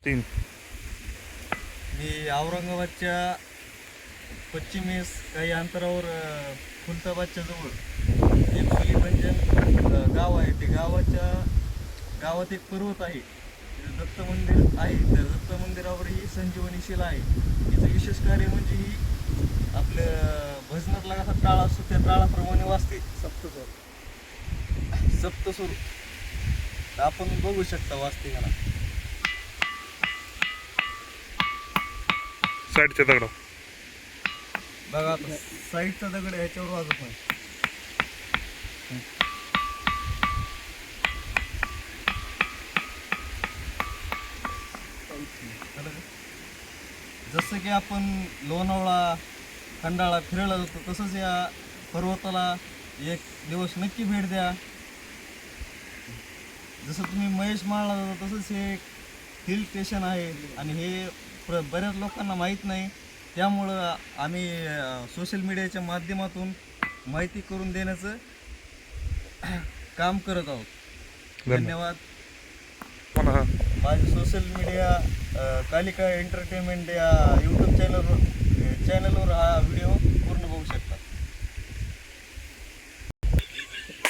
3 मी औरंगाबादच्या पश्चिमेस काही अंतरावर खुलताबादच्या जवळ एक सुलीभंजन गाव आहे. ते गावात एक पर्वत आहे, तिथं दत्त मंदिर आहे. त्या दत्त मंदिरावर ही संजीवनी शिला आहे. हिचं विशेष कार्य म्हणजे ही आपल्या भजनातला कसा टाळ असतो त्या टाळाप्रमाणे वाजते. सप्तसूर आपण बघू शकता वाजते का ना. साईडच्या दगडा बघा आता साईडचा दगड ह्याच्यावर वाजत नाही. जसं की आपण लोणावळा खंडाळा फिरायला जातो तसंच या पर्वताला एक दिवस नक्की भेट द्या. जसं तुम्ही महेश माळला जाता तसंच हे एक हिल स्टेशन आहे आणि हे बऱ्याच लोकांना माहीत नाही. त्यामुळं आम्ही सोशल मीडियाच्या माध्यमातून माहिती करून देण्याचं काम करत आहोत. धन्यवाद. माझे सोशल मीडिया कालिका एंटरटेनमेंट या यूट्यूब